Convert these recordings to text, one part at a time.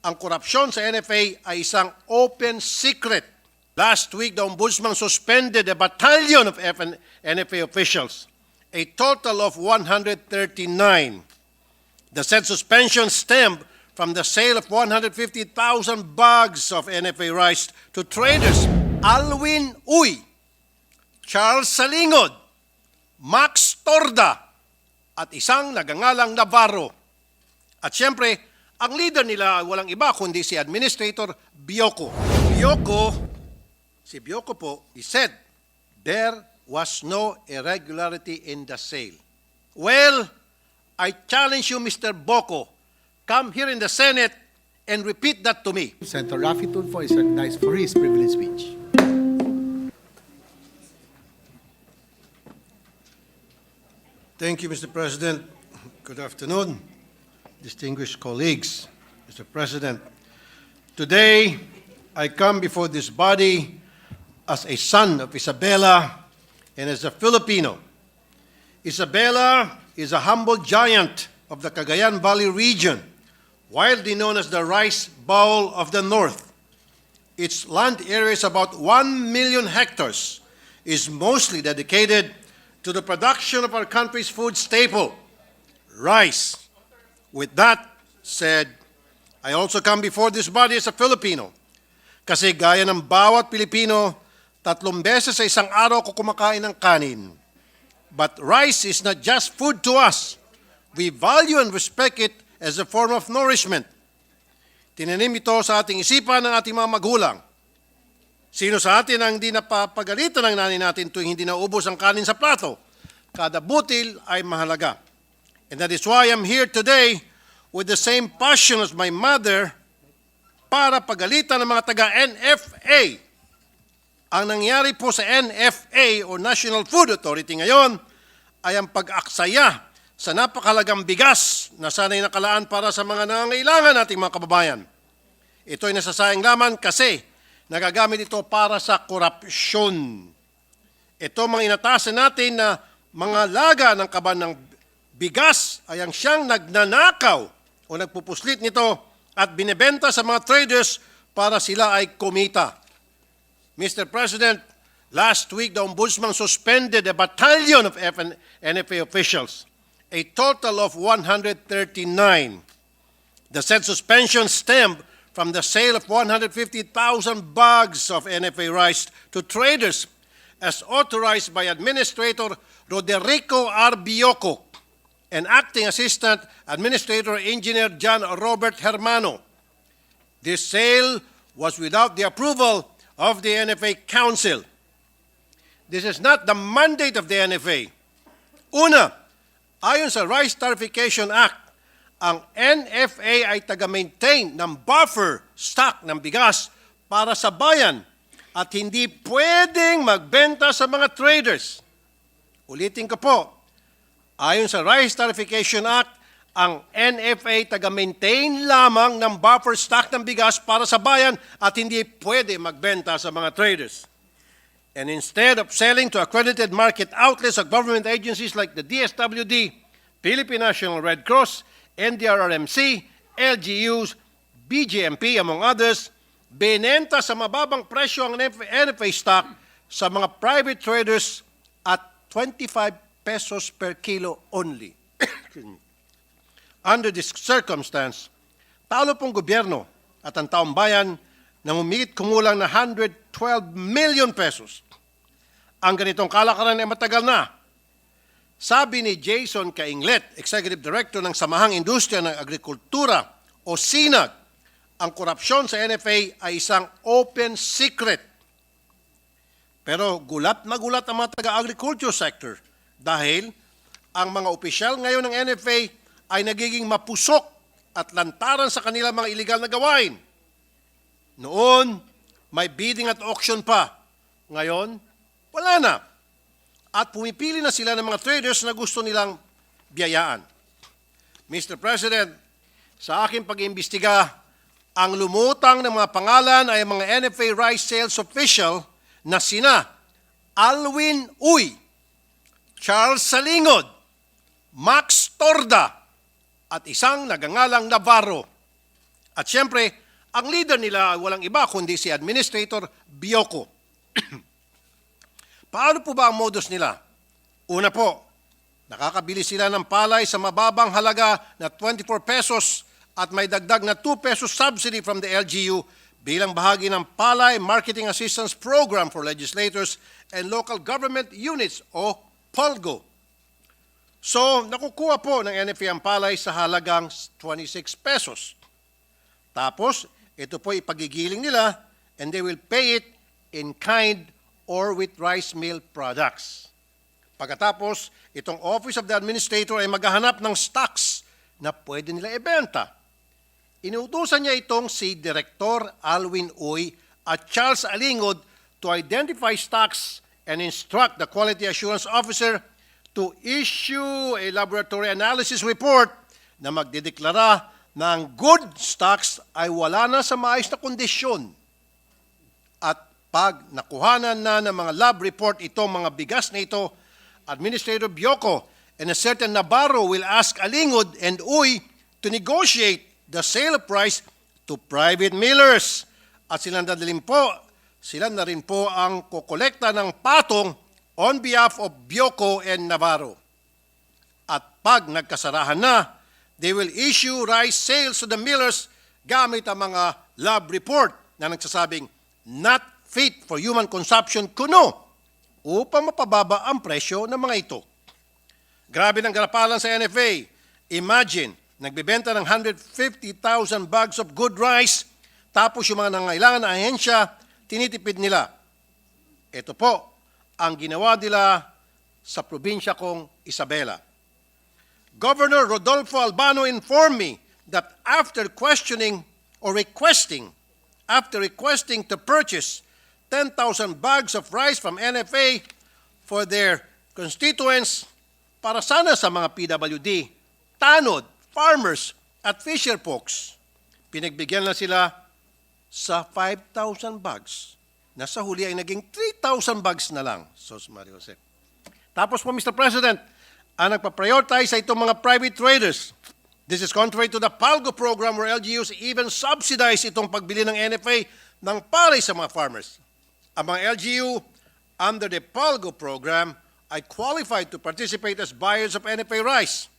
ang korupsyon sa NFA ay isang open secret. Last week, the Ombudsman suspended a battalion of NFA officials, a total of 139. The said suspension stemmed from the sale of 150,000 bags of NFA rice to traders Alwin Uy, Charles Salingod, Max Torda, at isang nagangalang Navarro. At siyempre, ang leader nila ay walang iba kundi si Administrator Bioco. Si Bioco po, he said, there was no irregularity in the sale. Well, I challenge you, Mr. Bioco, come here in the Senate and repeat that to me. Senator Raffy Tulfo is recognized for his privilege speech. Thank you, Mr. President. Good afternoon, distinguished colleagues. Mr. President, today I come before this body as a son of Isabela and as a Filipino. Isabela is a humble giant of the Cagayan Valley region, widely known as the Rice Bowl of the North. Its land area is about 1 million hectares, is mostly dedicated to the production of our country's food staple, rice. With that said, I also come before this body as a Filipino. Kasi gaya ng bawat Pilipino, 3 beses sa isang araw ko kumakain ng kanin. But rice is not just food to us. We value and respect it as a form of nourishment. Tinanim ito sa ating isipan ng ating mga magulang. Sino sa atin ang hindi napapagalitan ng nanay natin tuwing hindi naubos ang kanin sa plato? Kada butil ay mahalaga. And that is why I'm here today with the same passion as my mother para pagalitan ng mga taga-NFA. Ang nangyari po sa NFA o National Food Authority ngayon ay ang pag-aksaya sa napakahalagang bigas na sana'y nakalaan para sa mga nangangailangan nating mga kababayan. Ito ay nasasayang lamang kasi nagagamit ito para sa korupsyon. Ito mga inatasan natin na mga laga ng kaban ng bigas ay ang siyang nagnanakaw o nagpupuslit nito at binebenta sa mga traders para sila ay kumita. Mr. President, last week the Ombudsman suspended a battalion of NFA officials, a total of 139. The said suspension stemmed from the sale of 150,000 bags of NFA rice to traders as authorized by Administrator Roderico R. Bioco and Acting Assistant Administrator Engineer John Robert Hermano. This sale was without the approval of the NFA Council. This is not the mandate of the NFA. Una, ayon sa Rice Tarification Act, ang NFA ay taga-maintain ng buffer stock ng bigas para sa bayan at hindi pwedeng magbenta sa mga traders. Ulitin ko po, ayon sa Rice Tarification Act, ang NFA taga-maintain lamang ng buffer stock ng bigas para sa bayan at hindi pwede magbenta sa mga traders. And instead of selling to accredited market outlets of government agencies like the DSWD, Philippine National Red Cross, NDRRMC, LGUs, BGMP, among others, binenta sa mababang presyo ang NFA stock sa mga private traders at 25 pesos per kilo only. Under this circumstance, talo pong gobyerno at ang taong bayan nang humigit kumulang na 112 million pesos. Ang ganitong kalakaran ay matagal na. Sabi ni Jason Cainglet, Executive Director ng Samahang Industriya ng Agrikultura o SINAG, ang korupsyon sa NFA ay isang open secret. Pero gulat na gulat ang mga taga-agriculture sector dahil ang mga opisyal ngayon ng NFA ay nagiging mapusok at lantaran sa kanilang mga iligal na gawain. Noon, may bidding at auction pa. Ngayon, wala na. At pumipili na sila ng mga traders na gusto nilang biyayaan. Mr. President, sa aking pag-iimbestiga, ang lumutang ng mga pangalan ay mga NFA rice sales official na sina Alwin Uy, Charles Salingod, Max Torda, at isang nagangalang Navarro. At siyempre, ang leader nila ay walang iba kundi si Administrator Bioco. Paano po ba ang modus nila? Una po, nakakabili sila ng palay sa mababang halaga na 24 pesos at may dagdag na 2 pesos subsidy from the LGU bilang bahagi ng Palay Marketing Assistance Program for Legislators and Local Government Units o POLGO. So, nakukuha po ng NFA ang palay sa halagang 26 pesos. Tapos, ito po ipagigiling nila and they will pay it in kind or with rice mill products. Pagkatapos, itong Office of the Administrator ay maghahanap ng stocks na pwede nila ibenta. Inuutusan niya itong si Director Alwin Uy at Charles Alingod to identify stocks and instruct the Quality Assurance Officer to issue a laboratory analysis report na magdedeklara na ang good stocks ay wala na sa maayos na kondisyon. At pag nakuhanan na ng mga lab report itong mga bigas na ito, Administrator Bioco and a certain Navarro will ask Alingod and Uy to negotiate the sale price to private millers. At sila na rin po ang kokolekta ng patong on behalf of Bioco and Navarro. At pag nagkasarahan na, they will issue rice sales to the millers gamit ang mga lab report na nagsasabing not fit for human consumption kuno upang mapababa ang presyo ng mga ito. Grabe ng garapalan sa NFA. Imagine, nagbebenta ng 150,000 bags of good rice, tapos yung mga nangailangan na ahensya, tinitipid nila. Ito po ang ginawa nila sa probinsya kong Isabela. Governor Rodolfo Albano informed me that after requesting to purchase 10,000 bags of rice from NFA for their constituents para sana sa mga PWD, tanod, farmers, at fisher folks. Pinagbigyan na sila sa 5,000 bags na sa huli ay naging 3,000 bags na lang. Sos Mario Jose. Tapos po, Mr. President, ang nagpa-prioritize sa itong mga private traders. This is contrary to the PALGO program where LGUs even subsidize itong pagbili ng NFA ng palay sa mga farmers. Ang mga LGU under the PALGO program ay qualified to participate as buyers of NFA rice.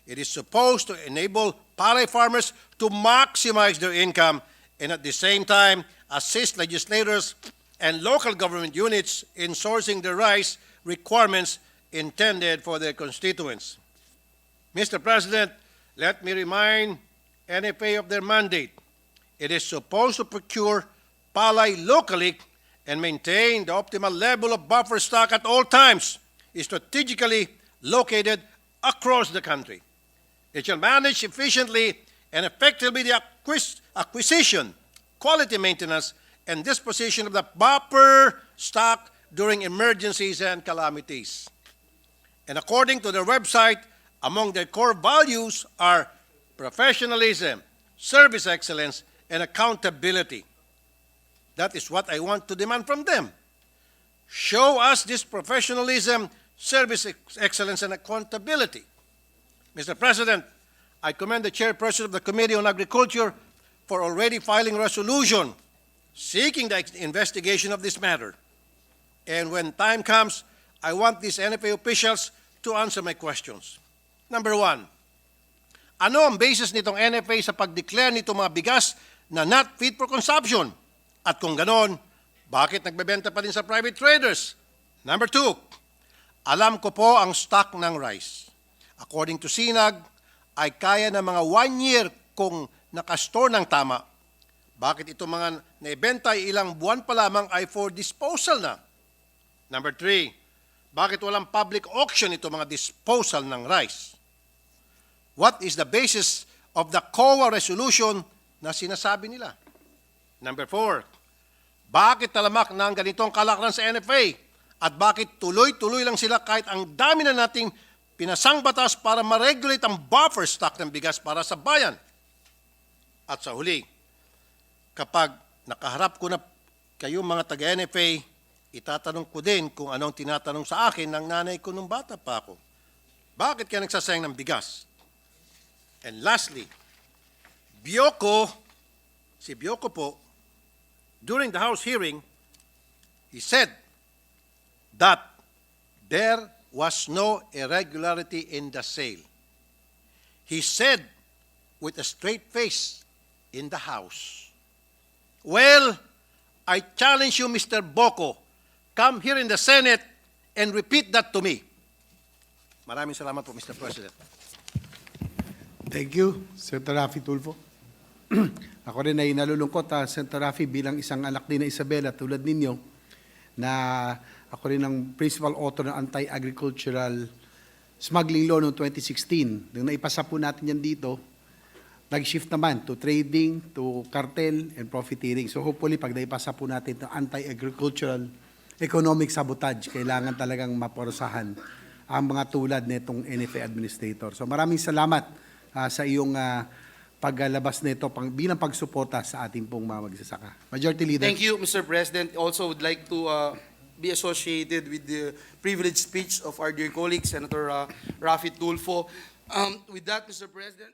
It is supposed to enable palay farmers to maximize their income and at the same time assist legislators and local government units in sourcing the rice requirements intended for their constituents. Mr. President, let me remind NFA of their mandate. It is supposed to procure palay locally and maintain the optimal level of buffer stock at all times, strategically located across the country. It shall manage efficiently and effectively the acquisition, quality maintenance, and disposition of the buffer stock during emergencies and calamities. And according to their website, among their core values are professionalism, service excellence, and accountability. That is what I want to demand from them. Show us this professionalism, service excellence, and accountability. Mr. President, I commend the chairperson of the Committee on Agriculture for already filing resolution seeking the investigation of this matter. And when time comes, I want these NFA officials to answer my questions. Number one, ano ang basis nitong NFA sa pag-declare nitong mga bigas na not fit for consumption? At kung ganon, bakit nagbebenta pa rin sa private traders? Number two, alam ko po ang stock ng rice. According to SINAG, ay kaya na mga 1 year kung nakastore ng tama. Bakit ito mga naibenta ay ilang buwan pa lamang ay for disposal na? Number three, bakit walang public auction ito mga disposal ng rice? What is the basis of the COA resolution na sinasabi nila? Number four, bakit talamak na ang ganitong kalakaran sa NFA? At bakit tuloy-tuloy lang sila kahit ang dami na nating pinasang batas para ma-regulate ang buffer stock ng bigas para sa bayan? At sa huli, kapag nakaharap ko na kayong mga taga-NFA, itatanong ko din kung anong tinatanong sa akin ng nanay ko nung bata pa ako. Bakit kaya nagsasayang ng bigas? And lastly, Bioco Si Bioco po, during the House hearing, he said that there was no irregularity in the sale. He said with a straight face in the House. Well, I challenge you, Mr. Boko, come here in the Senate and repeat that to me. Maraming salamat po, Mr. President. Thank you, Senator Raffy Tulfo. Ako rin ay nalulungkot, Senator Raffy, bilang isang anak din na Isabela, tulad ninyo, na ako rin ang principal author ng anti-agricultural smuggling law noong 2016. Nung naipasa po natin yan dito, nag-shift naman to trading, to cartel, and profiteering. So hopefully, pag naipasa po natin itong anti-agricultural economic sabotage, kailangan talagang maporusahan ang mga tulad nitong NFA administrator. So maraming salamat sa iyong paglabas nito bilang pagsuporta sa ating pong mga magsasaka. Majority Leader. Thank you, Mr. President. Also would like to be associated with the privileged speech of our dear colleague, Senator Raffy Tulfo. With that, Mr. President,